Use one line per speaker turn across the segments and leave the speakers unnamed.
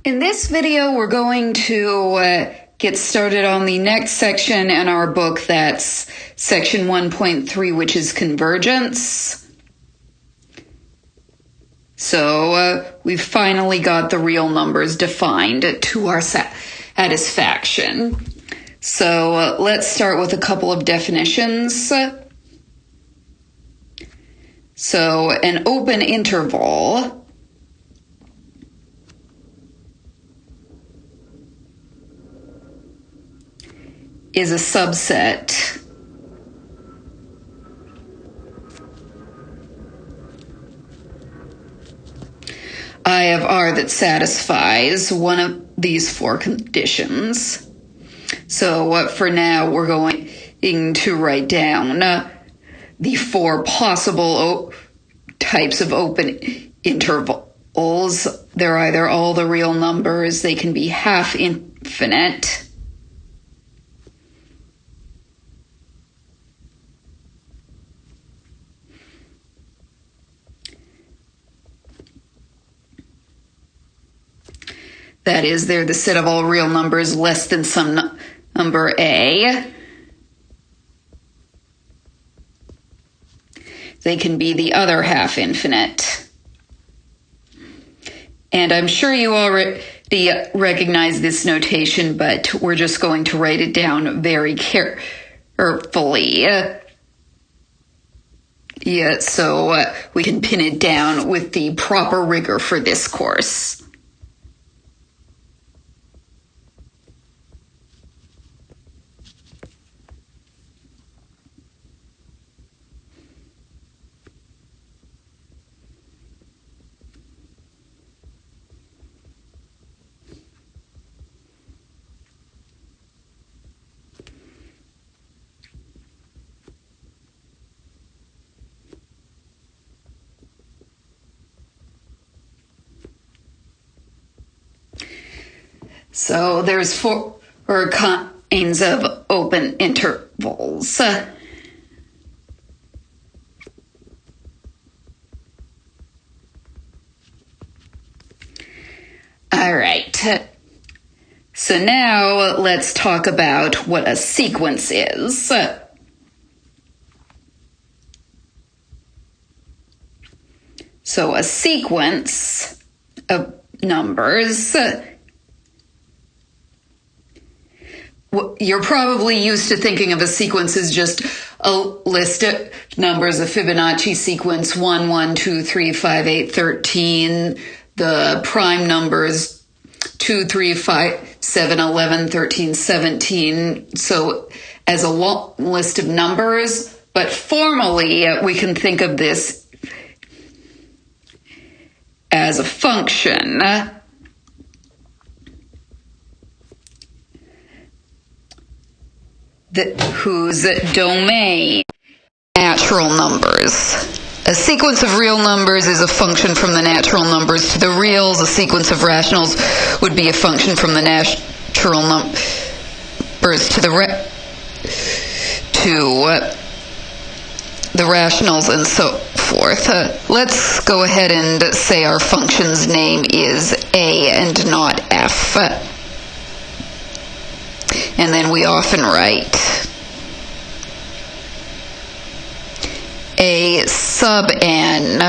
In this video, we're going to get started on the next section in our book. That's section 1.3, which is convergence. So we've finally got the real numbers defined to our satisfaction. So let's start with a couple of definitions. So an open interval is a subset I of R that satisfies one of these four conditions. So for now, we're going to write down the four possible types of open intervals. They're either all the real numbers, they can be half infinite, that is, they're the set of all real numbers less than some number A. They can be the other half infinite. And I'm sure you already recognize this notation, but we're just going to write it down very carefully. So we can pin it down with the proper rigor for this course. So there's four kinds of open intervals. All right. So now let's talk about what a sequence is. So a sequence of numbers, you're probably used to thinking of a sequence as just a list of numbers, a Fibonacci sequence, 1, 1, 2, 3, 5, 8, 13, the prime numbers, 2, 3, 5, 7, 11, 13, 17. So as a long list of numbers, but formally we can think of this as a function. Whose domain natural numbers. A sequence of real numbers is a function from the natural numbers to the reals. A sequence of rationals would be a function from the natural numbers to the rationals, and so forth. Let's go ahead and say our function's name is A and not F. And then we often write A sub n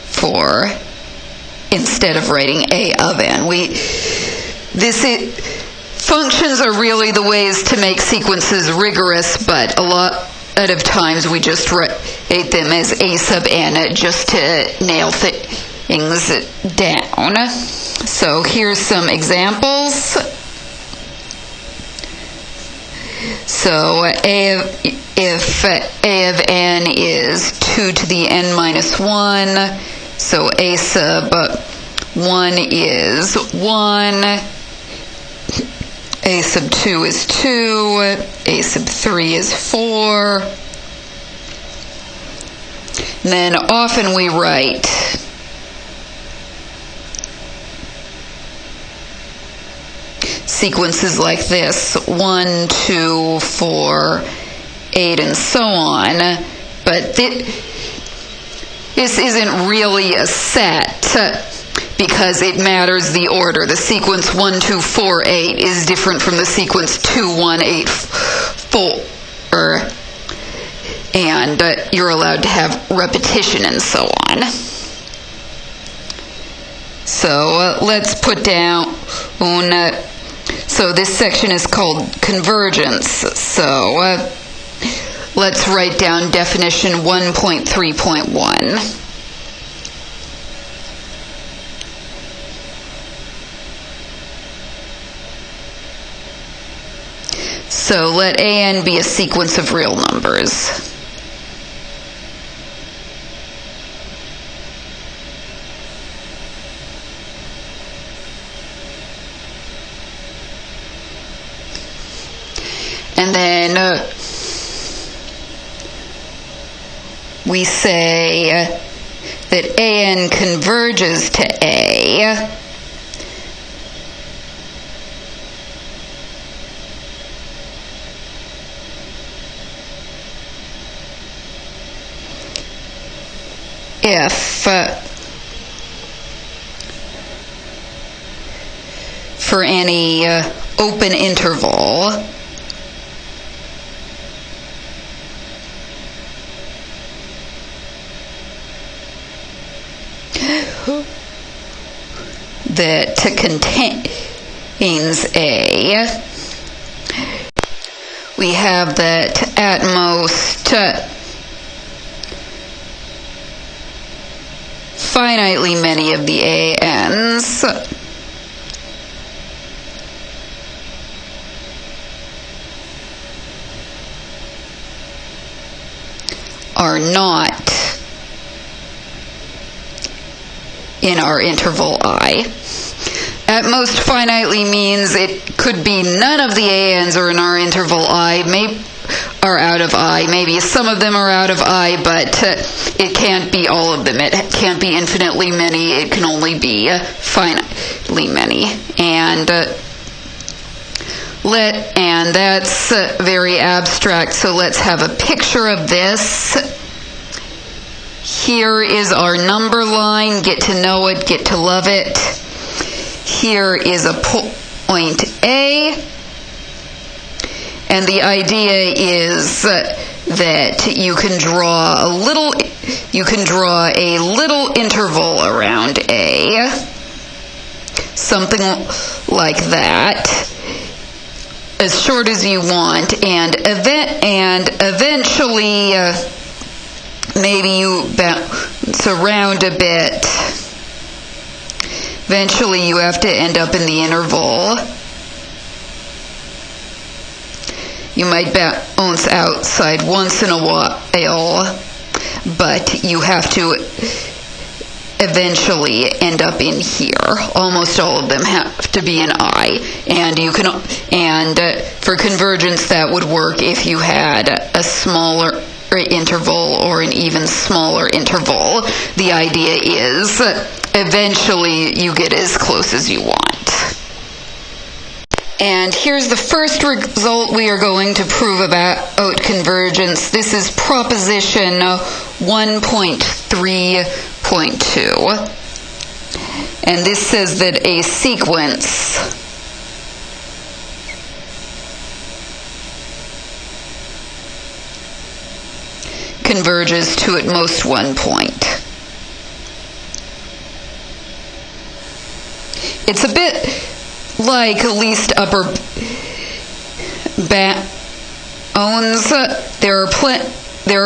for, instead of writing A of n. Functions are really the ways to make sequences rigorous, but a lot of times we just write them as A sub n just to nail things down. So here's some examples. So if A of n is 2 to the n minus 1, so A sub 1 is 1, A sub 2 is 2, A sub 3 is 4. And then often we write sequences like this, 1, 2, 4, 8, and so on, but this isn't really a set because it matters the order. The sequence 1, 2, 4, 8 is different from the sequence 2, 1, 8, 4. And you're allowed to have repetition and so on. So let's put down, so this section is called convergence. So let's write down definition 1.3.1. So let AN be a sequence of real numbers. And then we say that AN converges to A if for any open interval that contains A, we have that at most finitely many of the ANs are not in our interval I. At most finitely means it could be none of the ANs are in our interval I, are out of I. Maybe some of them are out of I, but it can't be all of them. It can't be infinitely many. It can only be finitely many. And that's very abstract, so let's have a picture of this. Here is our number line. Get to know it, get to love it. Here is a point A, and the idea is that you can draw a little interval around A, something like that, as short as you want, and eventually maybe you bounce around a bit. Eventually you have to end up in the interval. You might bounce outside once in a while, but you have to eventually end up in here. Almost all of them have to be in I, and for convergence that would work if you had a smaller interval or an even smaller interval. The idea is eventually you get as close as you want. And here's the first result we are going to prove about convergence. This is proposition 1.3.2. And this says that a sequence converges to at most one point. It's a bit like least upper bounds. There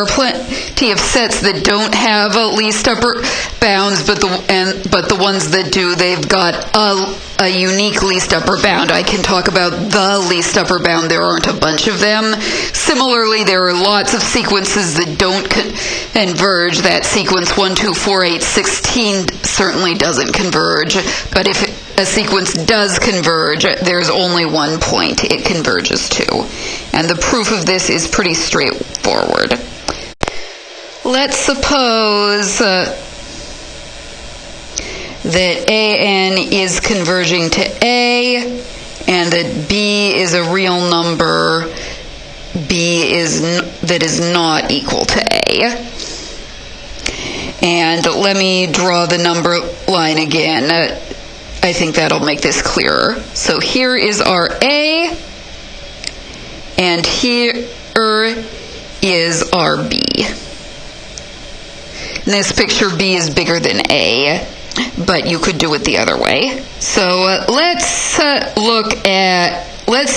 are plenty of sets that don't have least upper bounds, but the ones that do, they've got a unique least upper bound. I can talk about the least upper bound. There aren't a bunch of them. Similarly, there are lots of sequences that don't converge. That sequence 1, 2, 4, 8, 16 certainly doesn't converge. But if a sequence does converge, there's only one point it converges to. And the proof of this is pretty straightforward. Let's suppose that AN is converging to A, and that B is a real number that is not equal to A. And let me draw the number line again. I think that'll make this clearer. So here is our A, and here is our B. In this picture, B is bigger than A, but you could do it the other way. So let's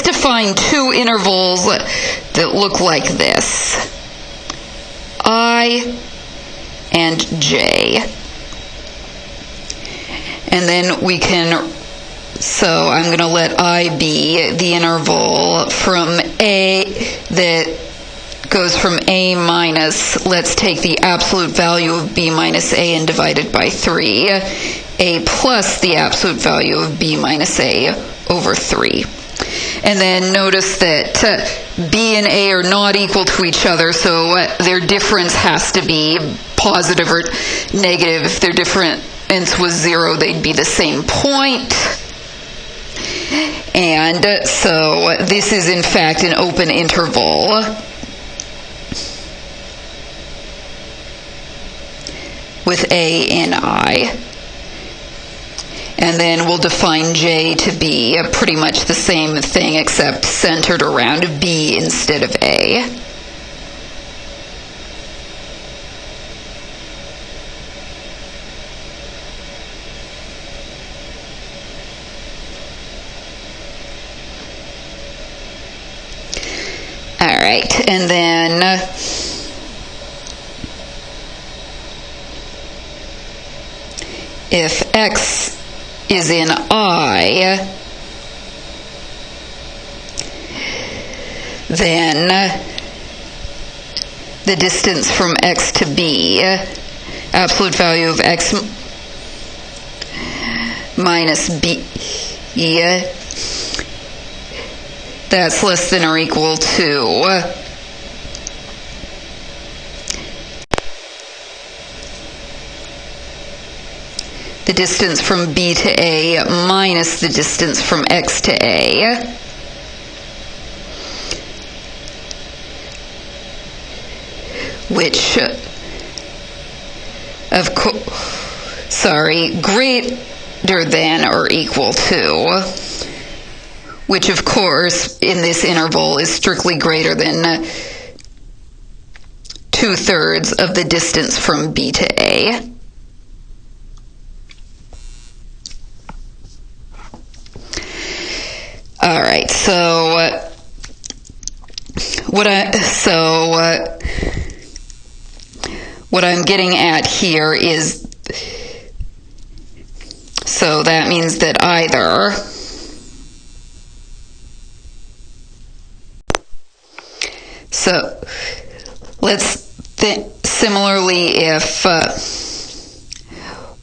define two intervals that look like this. I and J. And then we can, so I'm going to let I be the interval from A that goes from A minus, let's take the absolute value of B minus A and divide it by 3, A plus the absolute value of B minus A over 3. And then notice that B and A are not equal to each other, so their difference has to be positive or negative. If their difference was 0, they'd be the same point. And so this is in fact an open interval with A and I. And then we'll define J to be pretty much the same thing except centered around B instead of A. All right, and then if X is in I, then the distance from X to B, absolute value of X minus B, that's less than or equal to the distance from B to A minus the distance from X to A. Which, greater than or equal to, which of course in this interval is strictly greater than 2/3 of the distance from B to A. All right, so what I'm getting at here is, so that means that either so let's similarly if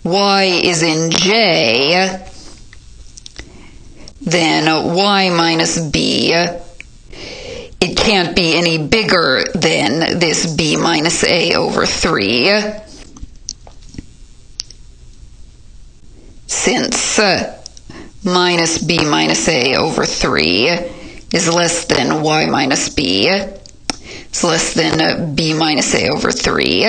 Y is in J, then Y minus B, it can't be any bigger than this B minus A over 3, since minus B minus A over 3 is less than Y minus B. It's less than B minus A over 3.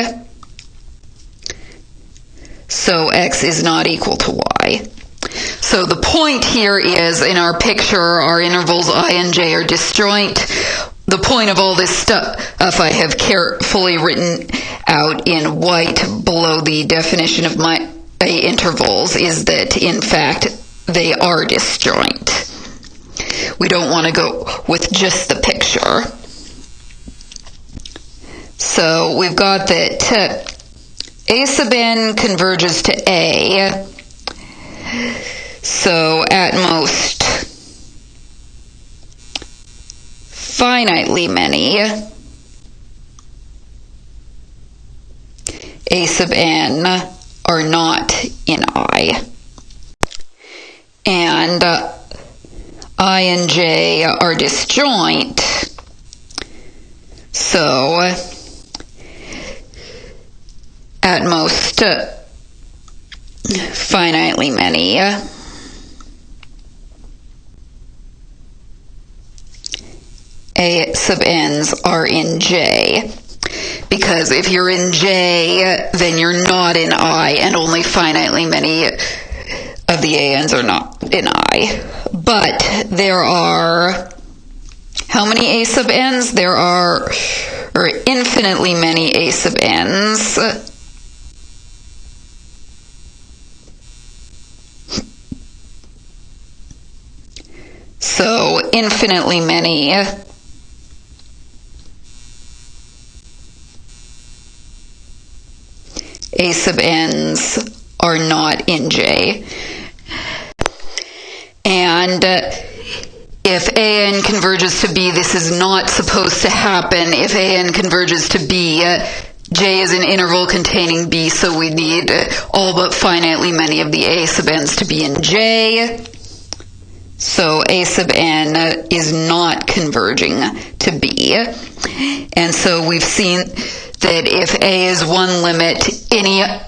So X is not equal to Y. So the point here is, in our picture, our intervals I and J are disjoint. The point of all this stuff I have carefully written out in white below the definition of my intervals is that, in fact, they are disjoint. We don't want to go with just the picture. So we've got that A sub n converges to A. So at most finitely many A sub n are not in I. And I and J are disjoint. So at most finitely many A sub n's are in J. because if you're in J, then you're not in I, and only finitely many of the ANs are not in I. But there are, how many A sub n's? There are infinitely many A sub n's. So, infinitely many A sub n's are not in J. And if AN converges to B, this is not supposed to happen. If AN converges to B, J is an interval containing B, so we need all but finitely many of the A sub n's to be in J. So A sub n is not converging to B. And so we've seen that if A is one limit,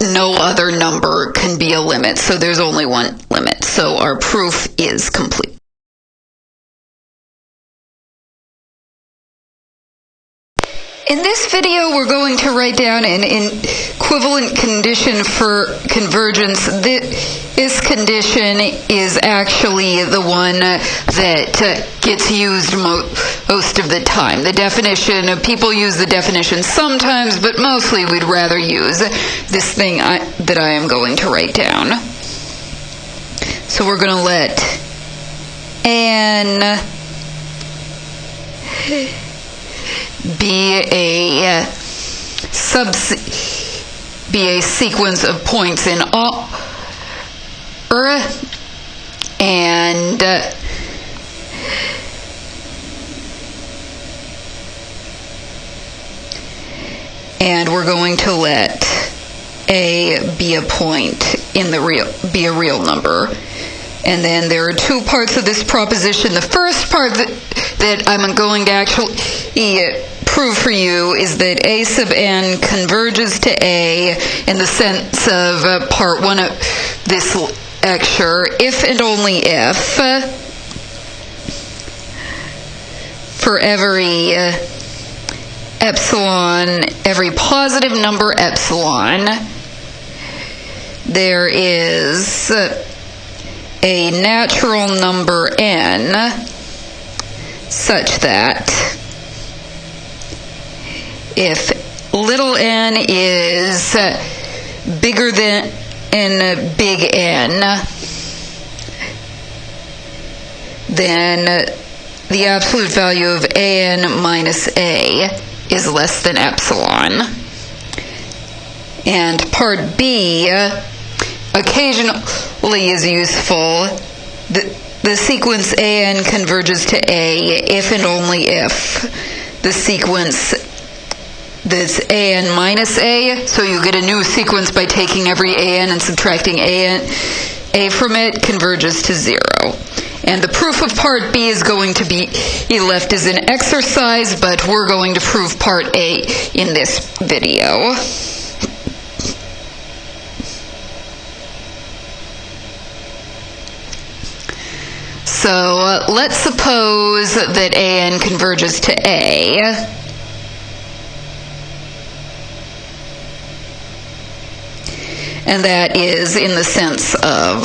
no other number can be a limit. So there's only one limit. So our proof is complete. In this video, we're going to write down an equivalent condition for convergence. This condition is actually the one that gets used most of the time. The definition, people use the definition sometimes, but mostly we'd rather use this thing that I am going to write down. So we're going to let n be a sequence of points in R, and we're going to let A be a point in the be a real number. And then there are two parts of this proposition. The first part that I'm going to actually prove for you is that A sub n converges to A in the sense of part one of this lecture, if and only if for every epsilon, every positive number epsilon, there is a natural number n such that if little n is bigger than big N, then the absolute value of an minus a is less than epsilon. And part B occasionally is useful. The sequence an converges to A if and only if the sequence that's an minus a, so you get a new sequence by taking every an and subtracting a from it, converges to 0. And the proof of part B is going to be left as an exercise, but we're going to prove part A in this video. So let's suppose that an converges to A. And that is in the sense of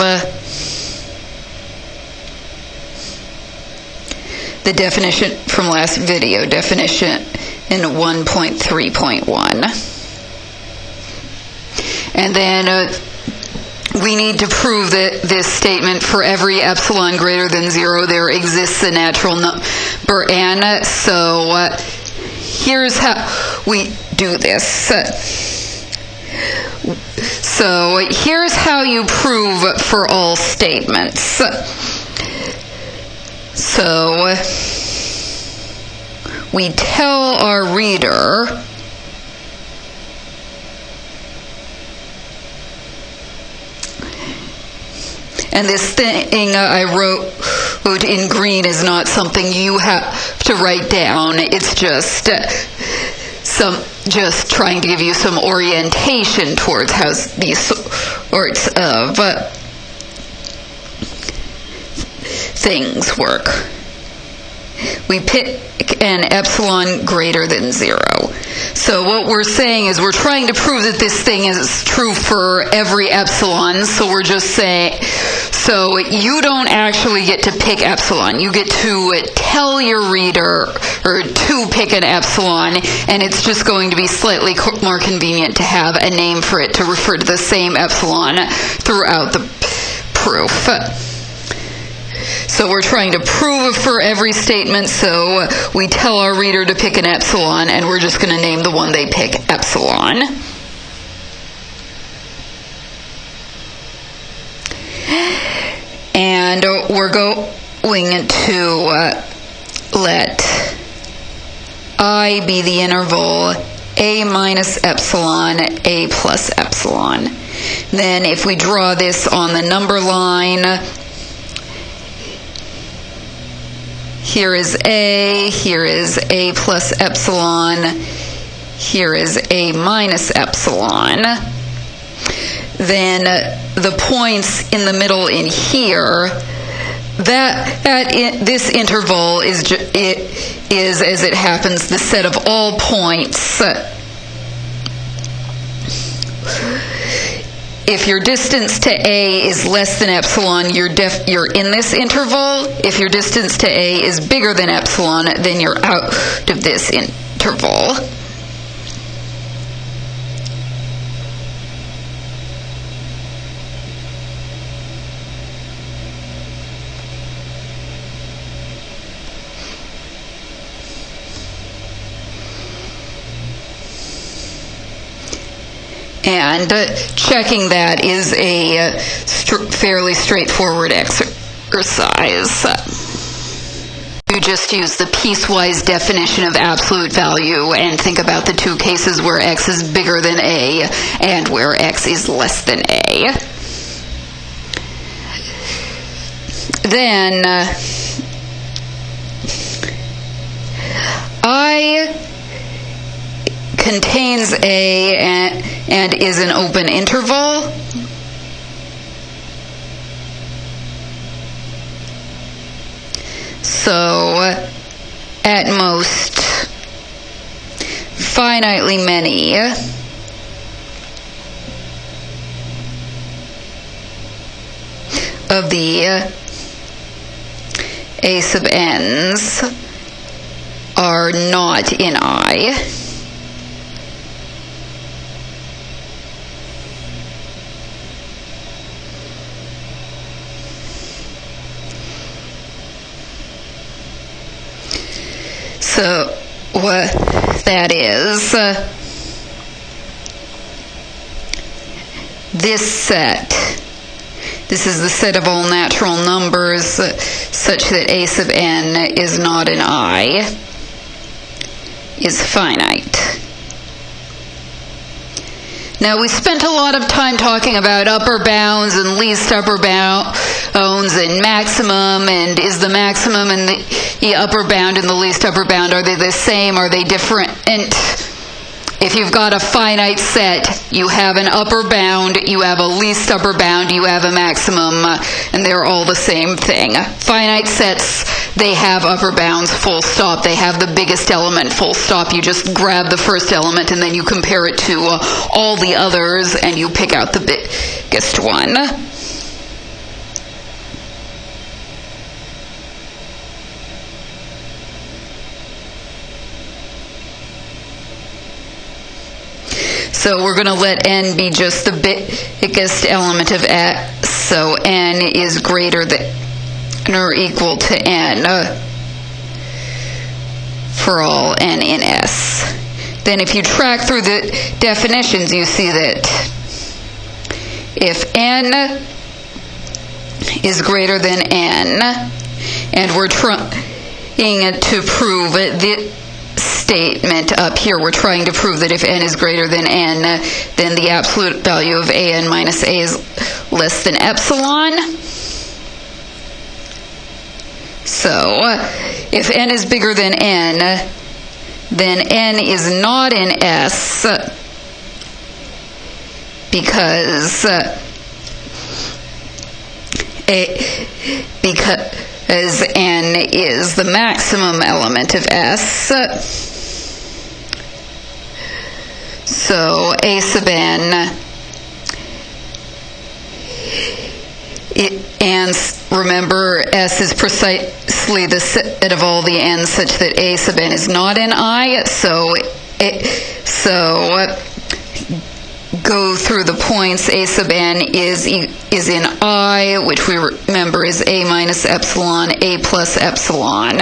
the definition from last video, definition in 1.3.1. And then we need to prove that this statement, for every epsilon greater than 0, there exists a natural number n. So here's how we do this. So here's how you prove for all statements. So we tell our reader and this thing I wrote in green is not something you have to write down. It's just just trying to give you some orientation towards how these sorts of things work. we pick an epsilon greater than 0. So what we're saying is we're trying to prove that this thing is true for every epsilon, so we're just saying, so you don't actually get to pick epsilon. You get to tell your reader or to pick an epsilon, and it's just going to be slightly more convenient to have a name for it to refer to the same epsilon throughout the proof. So we're trying to prove for every statement, so we tell our reader to pick an epsilon, and we're just going to name the one they pick epsilon. And we're going to let I be the interval a minus epsilon, a plus epsilon. Then if we draw this on the number line, here is a plus epsilon, here is a minus epsilon. Then the points in the middle in here, this interval is as it happens the set of all points. If your distance to A is less than epsilon, you're in this interval. If your distance to A is bigger than epsilon, then you're out of this interval. And checking that is a fairly straightforward exercise. You just use the piecewise definition of absolute value and think about the two cases where x is bigger than a and where x is less than a. Then I contains A and is an open interval. So, at most, finitely many of the A sub n's are not in I. So what that is, this set, this is the set of all natural numbers such that A sub n is not an I, is finite. Now, we spent a lot of time talking about upper bounds and least upper bounds and maximum, and is the maximum and the upper bound and the least upper bound, are they the same, are they different? And if you've got a finite set, you have an upper bound, you have a least upper bound, you have a maximum, and they're all the same thing. Finite sets, they have upper bounds, full stop. They have the biggest element, full stop. You just grab the first element and then you compare it to all the others and you pick out the biggest one. So we're going to let n be just the biggest element of x, so n is greater than or equal to n for all n in S. Then if you track through the definitions, you see that if n is greater than n, and we're trying to prove the statement up here, we're trying to prove that if n is greater than n, then the absolute value of an minus a is less than epsilon. So, if n is bigger than n, then n is not in S because as n is the maximum element of S. So A sub n, and remember, S is precisely the set of all the n's such that A sub n is not in I. So go through the points. A sub n is in I, which we remember is A minus epsilon, A plus epsilon.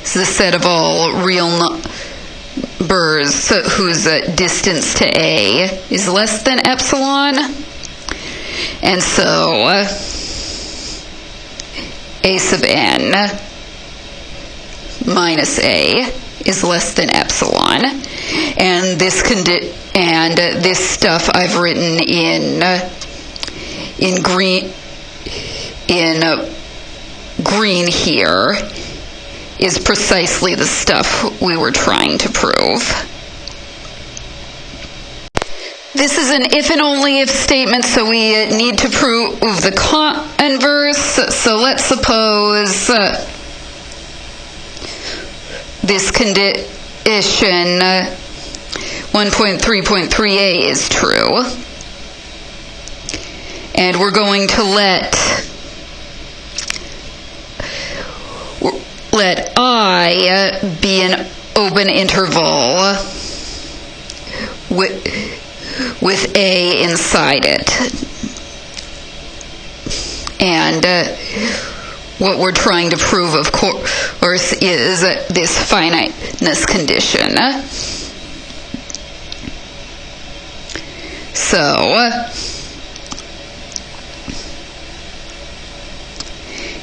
It's the set of all real numbers whose distance to A is less than epsilon. And so A sub n minus A is less than epsilon. And this this stuff I've written in green here is precisely the stuff we were trying to prove. This is an if and only if statement, so we need to prove the converse. So let's suppose this condition 1.3.3a is true. And we're going to let I be an open interval with A inside it. And what we're trying to prove, of course, is this finiteness condition. So,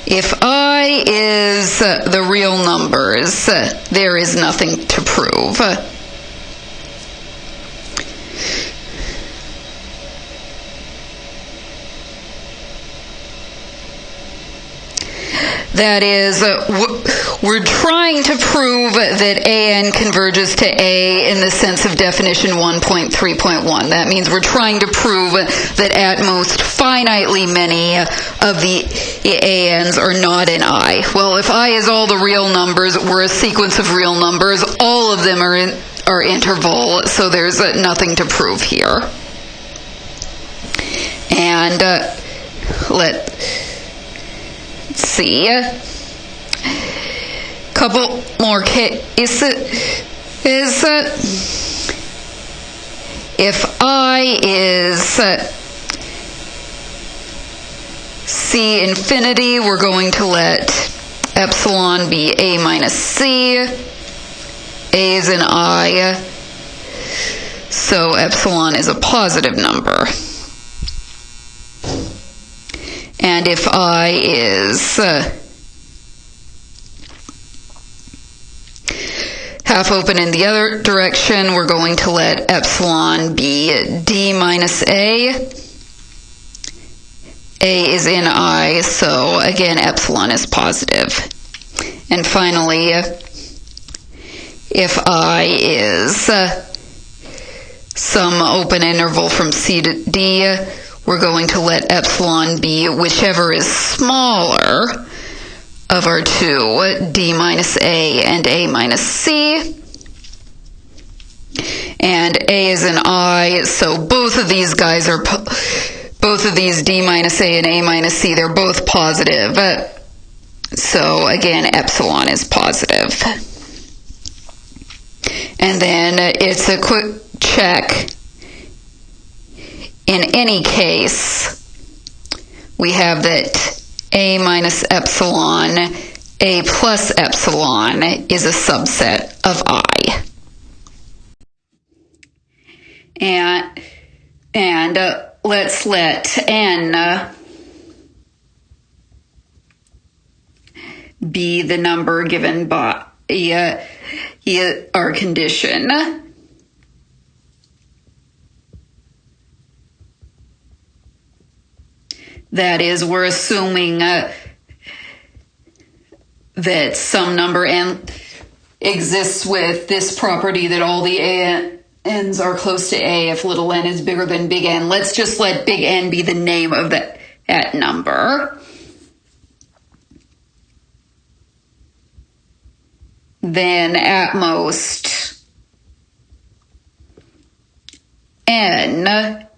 if I is the real numbers, there is nothing to prove. That is, we're trying to prove that AN converges to A in the sense of definition 1.3.1. That means we're trying to prove that at most finitely many of the ANs are not in I. Well, if I is all the real numbers, we're a sequence of real numbers. All of them are interval, so there's nothing to prove here. And let's see. Couple more cases. If I is C infinity, we're going to let epsilon be A minus C. A is in I, so epsilon is a positive number. And if I is half open in the other direction, we're going to let epsilon be D minus A. A is in I, so again, epsilon is positive. And finally, if I is some open interval from C to D, we're going to let epsilon be whichever is smaller of our two, D minus A and A minus C. And A is an I, so both of these guys are, both of these D minus A and A minus C, they're both positive. So again, epsilon is positive. And then it's a quick check. In any case, we have that A minus epsilon, A plus epsilon is a subset of I. And let's let N be the number given by our condition. That is, we're assuming that some number N exists with this property that all the N's are close to A if little n is bigger than big N. Let's just let big N be the name of that number. then at most n,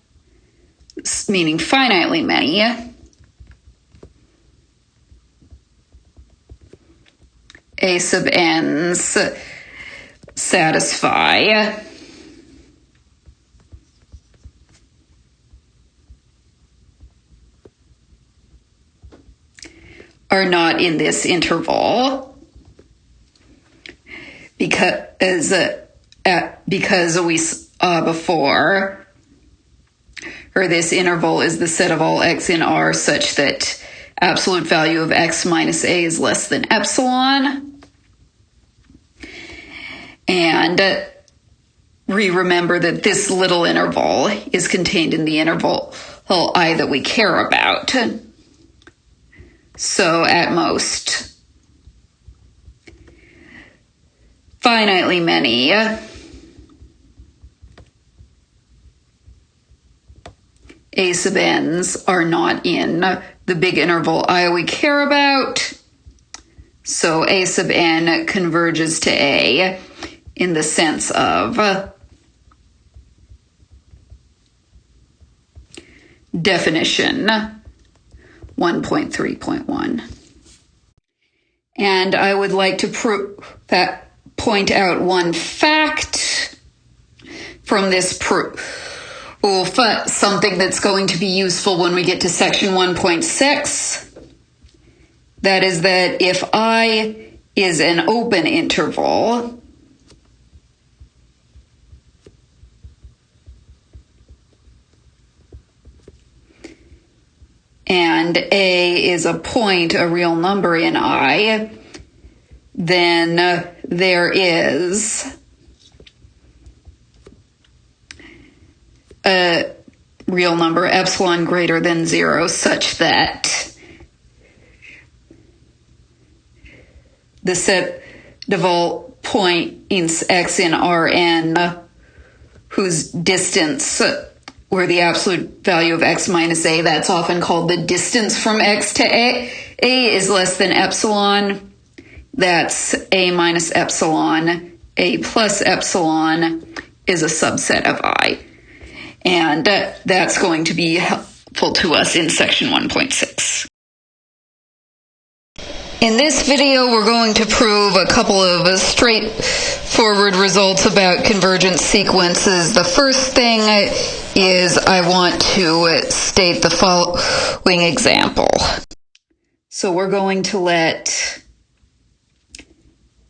meaning finitely many, a sub n's satisfy are not in this interval because we saw before, or this interval is the set of all x in R such that absolute value of x minus a is less than epsilon. And we remember that this little interval is contained in the interval I that we care about. So at most finitely many a sub n's are not in the big interval I we care about. So a sub n converges to a in the sense of definition 1.3.1. And I would like to point out one fact from this proof, something that's going to be useful when we get to section 1.6. That is that if I is an open interval, and a is a point, a real number in I, then there is a real number epsilon greater than 0 such that the set of all points x in Rn whose distance, where the absolute value of x minus a, that's often called the distance from x to a is less than epsilon. That's a minus epsilon. A plus epsilon is a subset of I. And that's going to be helpful to us in section 1.6. In this video, we're going to prove a couple of straightforward results about convergent sequences. The first thing is I want to state the following example. So we're going to let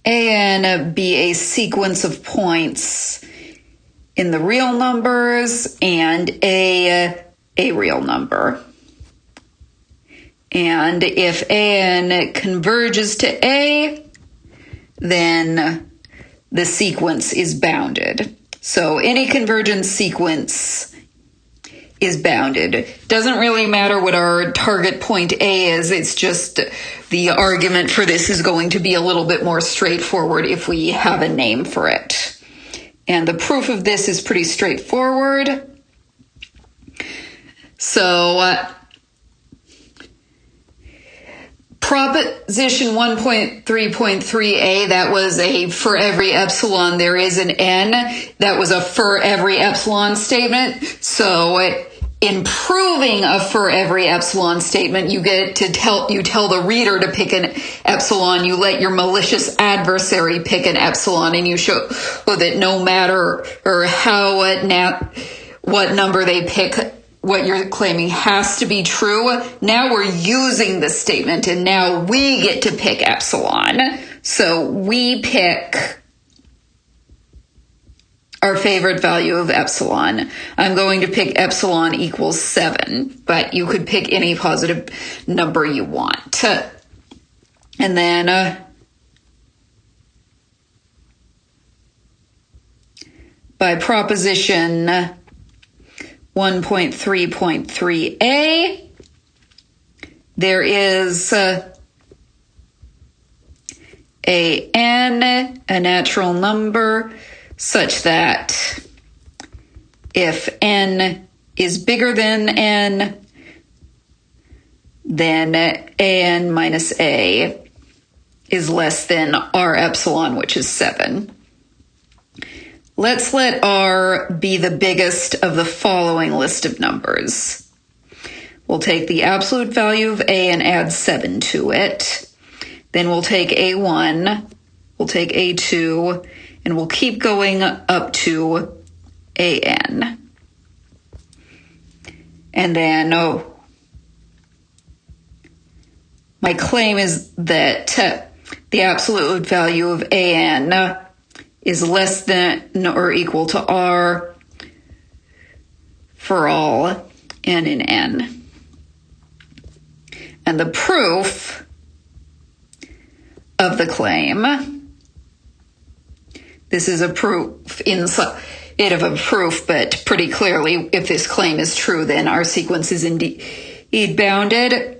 an be a sequence of points in the real numbers and a real number. And if an converges to a, then the sequence is bounded. So any convergent sequence is bounded. Doesn't really matter what our target point A is, it's just the argument for this is going to be a little bit more straightforward if we have a name for it. And the proof of this is pretty straightforward. So, Proposition 1.3.3a, that was a for every epsilon there is an n. That was a for every epsilon statement. So in proving a for every epsilon statement, you tell the reader to pick an epsilon, you let your malicious adversary pick an epsilon, and you show that no matter or what number they pick, what you're claiming has to be true. Now we're using the statement, and now we get to pick epsilon. So we pick our favorite value of epsilon. I'm going to pick epsilon equals 7, but you could pick any positive number you want. And then by proposition 1.3.3a, there is a n, a natural number, such that if n is bigger than n, then an minus a is less than R epsilon, which is 7. Let's let R be the biggest of the following list of numbers. We'll take the absolute value of A and add 7 to it. Then we'll take A1, we'll take A2, and we'll keep going up to AN. And then, my claim is that the absolute value of AN is less than or equal to R for all n in N. And the proof of the claim, this is a proof inside of a proof, but pretty clearly, if this claim is true, then our sequence is indeed bounded.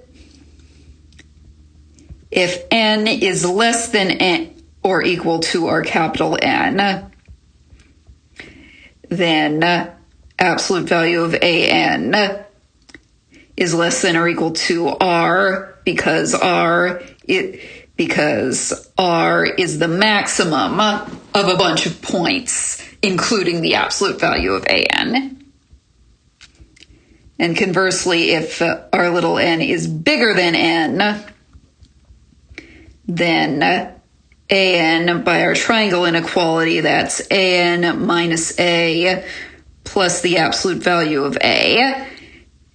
If N is less than N or equal to our capital N, then absolute value of AN is less than or equal to R because R is the maximum of a bunch of points, including the absolute value of AN. And conversely, if R little n is bigger than N, then AN, by our triangle inequality, that's AN minus A plus the absolute value of A.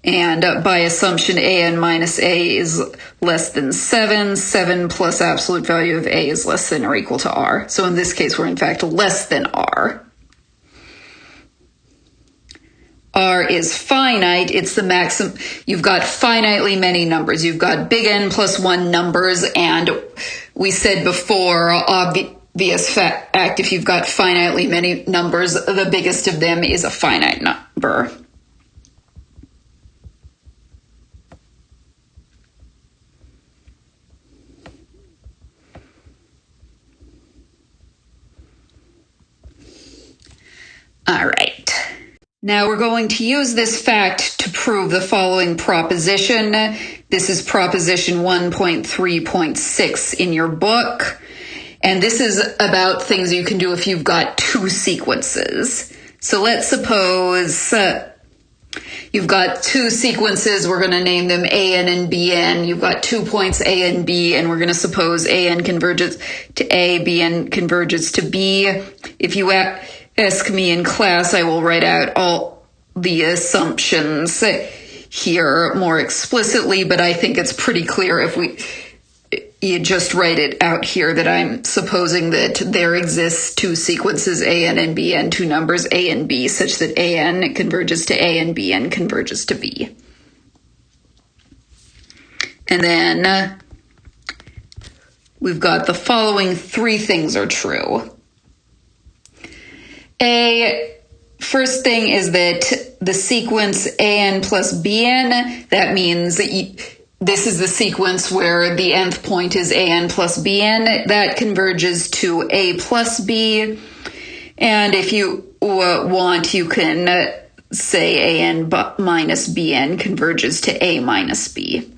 And by assumption, AN minus A is less than 7. 7 plus absolute value of A is less than or equal to R. So in this case, we're in fact less than R. R is finite. It's the maximum. You've got finitely many numbers. You've got big N plus 1 numbers. And we said before, obvious fact, if you've got finitely many numbers, the biggest of them is a finite number. All right. Now we're going to use this fact to prove the following proposition. This is proposition 1.3.6 in your book. And this is about things you can do if you've got two sequences. So let's suppose you've got two sequences. We're going to name them AN and BN. You've got 2 points A and B, and we're going to suppose AN converges to A, BN converges to B. If you ask me in class, I will write out all the assumptions here more explicitly, but I think it's pretty clear if you just write it out here that I'm supposing that there exists two sequences AN and BN, two numbers A and B, such that AN converges to A and BN converges to B. And then we've got the following three things are true. First thing is that the sequence AN plus BN, that means that this is the sequence where the nth point is AN plus BN, that converges to A plus B. And if you want, you can say AN minus BN converges to A minus B.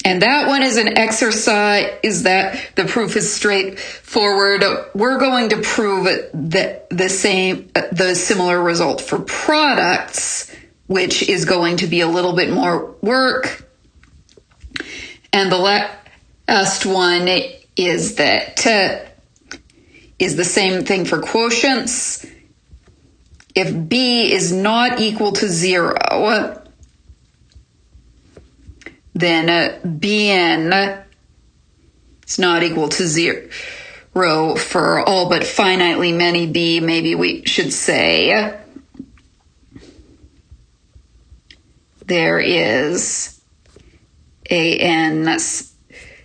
And that one is an exercise that the proof is straightforward. We're going to prove the similar result for products, which is going to be a little bit more work. And the last one is that is the same thing for quotients. If B is not equal to 0, then Bn is not equal to 0 for all but finitely many B. Maybe we should say there is a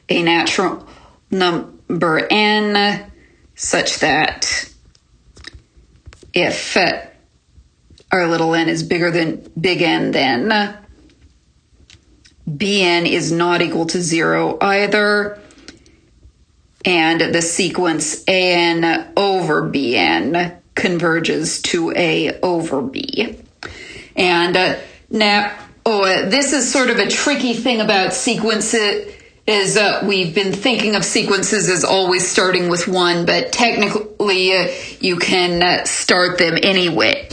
natural number n such that if r little n is bigger than big N, then Bn is not equal to 0 either, and the sequence An over Bn converges to A over B. And now, this is sort of a tricky thing about sequences is we've been thinking of sequences as always starting with 1, but technically you can start them anywhere.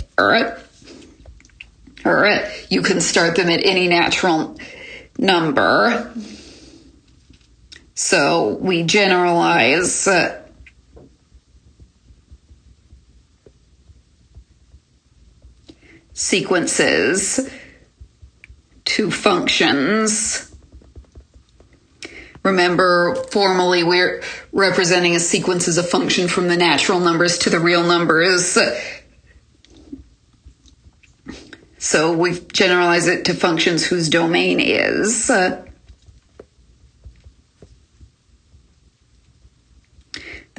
Or you can start them at any natural number. So we generalize sequences to functions. Remember, formally we're representing a sequence as a function from the natural numbers to the real numbers. So we generalize it to functions whose domain is the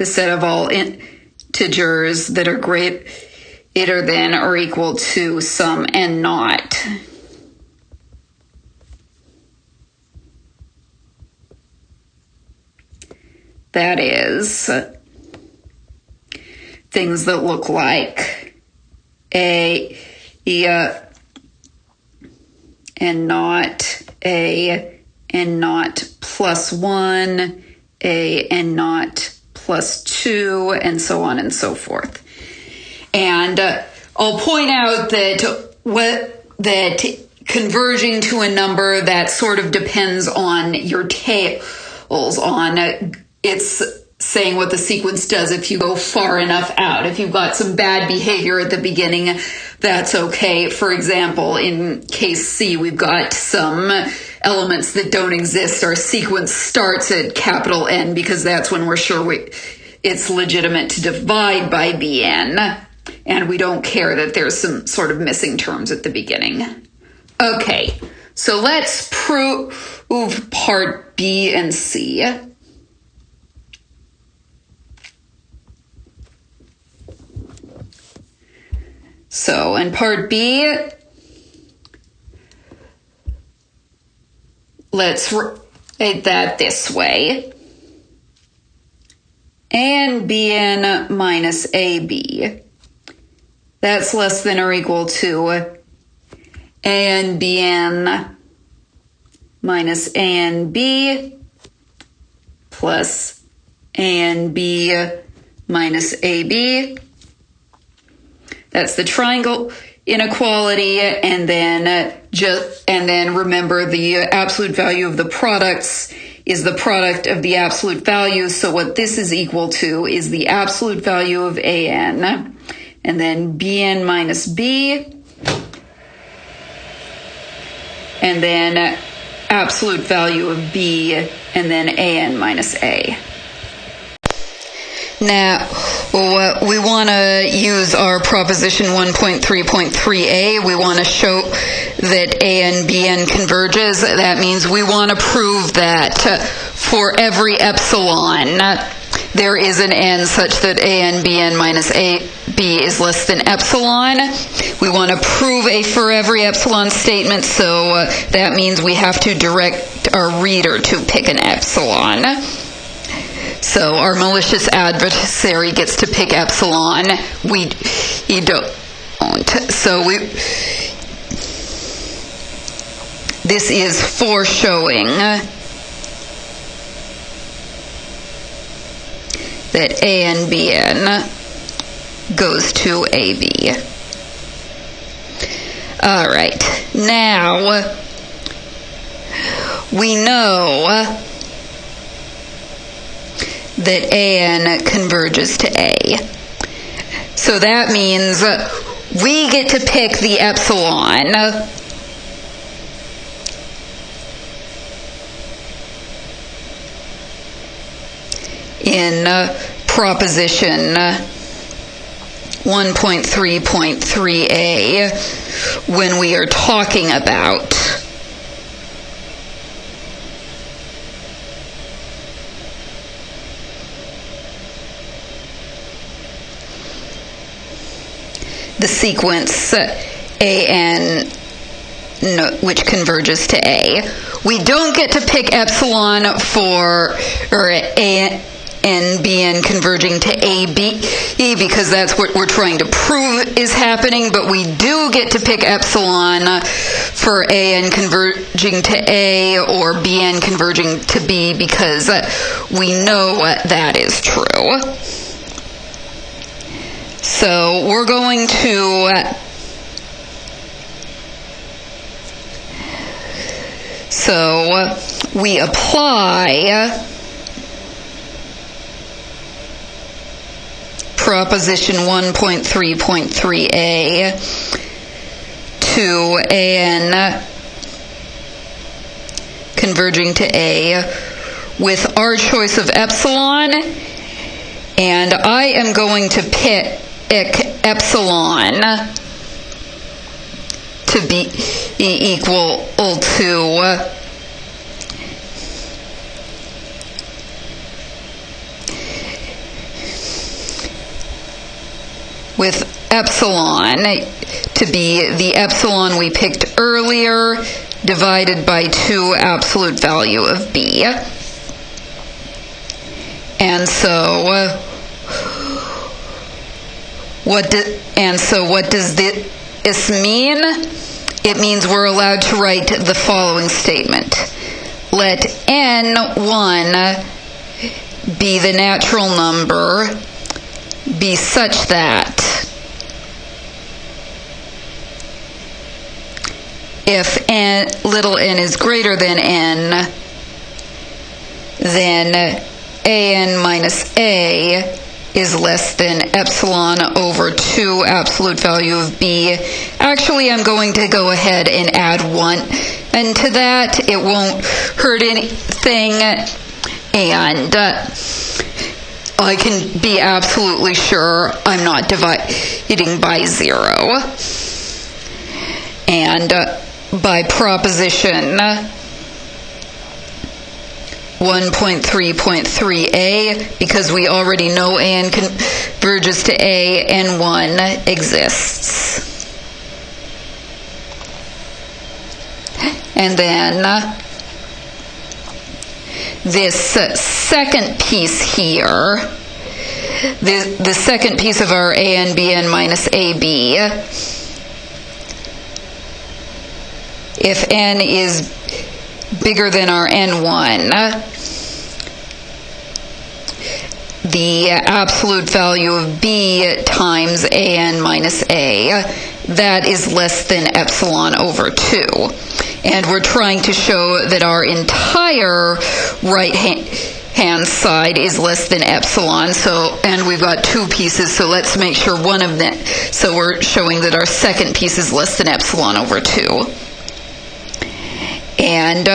set of all integers that are greater than or equal to some n naught. That is, things that look like a n naught, a n naught plus 1, a n naught plus 2, and so on and so forth. And I'll point out that converging to a number that sort of depends on your tables on it's saying what the sequence does if you go far enough out. If you've got some bad behavior at the beginning, that's okay. For example, in case C, we've got some elements that don't exist. Our sequence starts at capital N because that's when we're sure it's legitimate to divide by Bn, and we don't care that there's some sort of missing terms at the beginning. Okay, so let's prove part B and C. So in part B, let's write that this way. And Bn minus AB. That's less than or equal to and Bn minus and B plus and B minus AB. That's the triangle inequality, and then remember the absolute value of the products is the product of the absolute values. So what this is equal to is the absolute value of An, and then Bn minus B, and then absolute value of B, and then An minus A. Now, we want to use our proposition 1.3.3a. We want to show that A and Bn converges. That means we want to prove that for every epsilon, there is an n such that A and Bn minus AB is less than epsilon. We want to prove a for every epsilon statement, so that means we have to direct our reader to pick an epsilon. So our malicious adversary gets to pick epsilon. You don't. So this is for showing that A and Bn goes to AB. All right. Now we know that An converges to A. So that means we get to pick the epsilon in proposition 1.3.3a when we are talking about the sequence An, which converges to A. We don't get to pick epsilon for, or and Bn converging to AB, because that's what we're trying to prove is happening, but we do get to pick epsilon for An converging to A or Bn converging to B because we know that is true. So we're going to we apply proposition 1.3.3a to An converging to A with our choice of epsilon, and I am going to pick epsilon to be equal to with epsilon to be the epsilon we picked earlier divided by 2 absolute value of B. And so what does this mean? It means we're allowed to write the following statement. Let N1 be the natural number be such that if little n is greater than n, then An minus A is less than epsilon over 2 absolute value of B. Actually, I'm going to go ahead and add 1 and to that. It won't hurt anything, and I can be absolutely sure I'm not dividing by 0. And by proposition 1.3.3a, because we already know An converges to A, N1 exists. And then this second piece here, the second piece of our An Bn minus AB, if n is bigger than our N1, the absolute value of B times An minus A, that is less than epsilon over 2. And we're trying to show that our entire right-hand side is less than epsilon. And we've got 2 pieces, so let's make sure one of them. So we're showing that our second piece is less than epsilon over 2. And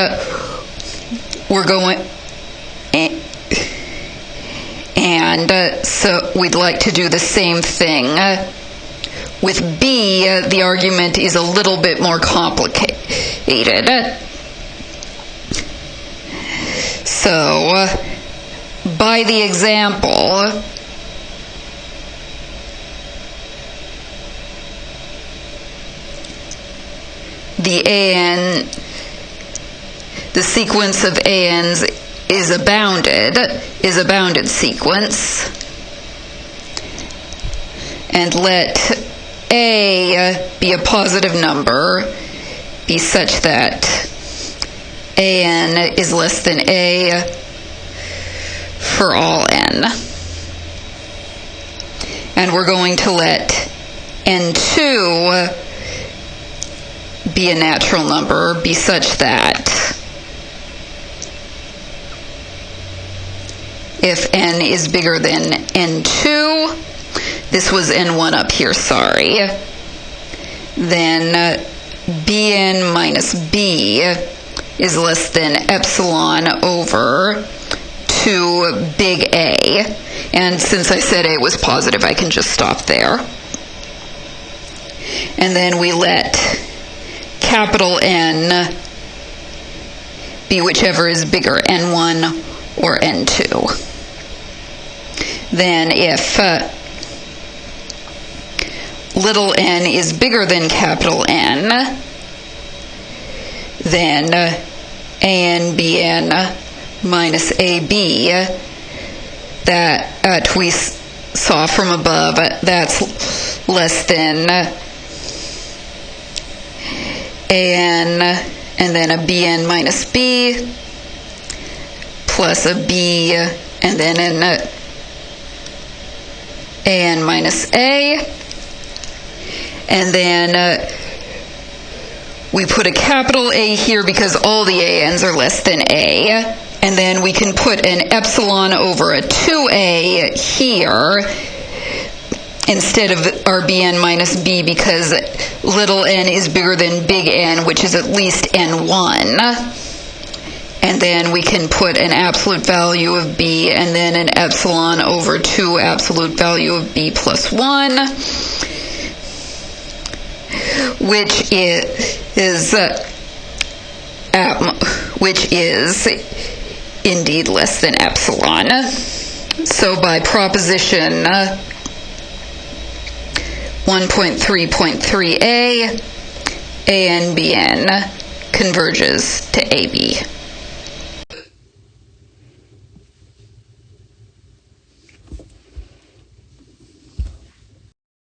we're going, so we'd like to do the same thing. With B, the argument is a little bit more complicated. So, by the example, the sequence of ANs is a bounded sequence, and let A be a positive number, be such that An is less than A for all n. And we're going to let N2 be a natural number, be such that if n is bigger than N2, this was N1 up here, sorry, then Bn minus B is less than epsilon over 2 big A. And since I said A was positive, I can just stop there. And then we let capital N be whichever is bigger, N1 or N2. Then if little n is bigger than capital N, then An Bn minus AB that we saw from above, that's less than an, and then a bn minus b, plus a b, and then an an minus a, and then we put a capital A here because all the ANs are less than A, and then we can put an epsilon over a 2A here instead of our bn minus b because little n is bigger than big N, which is at least n1. And then we can put an absolute value of b and then an epsilon over 2 absolute value of b plus 1, which is indeed less than epsilon. So by proposition 1.3.3a, AN BN converges to AB.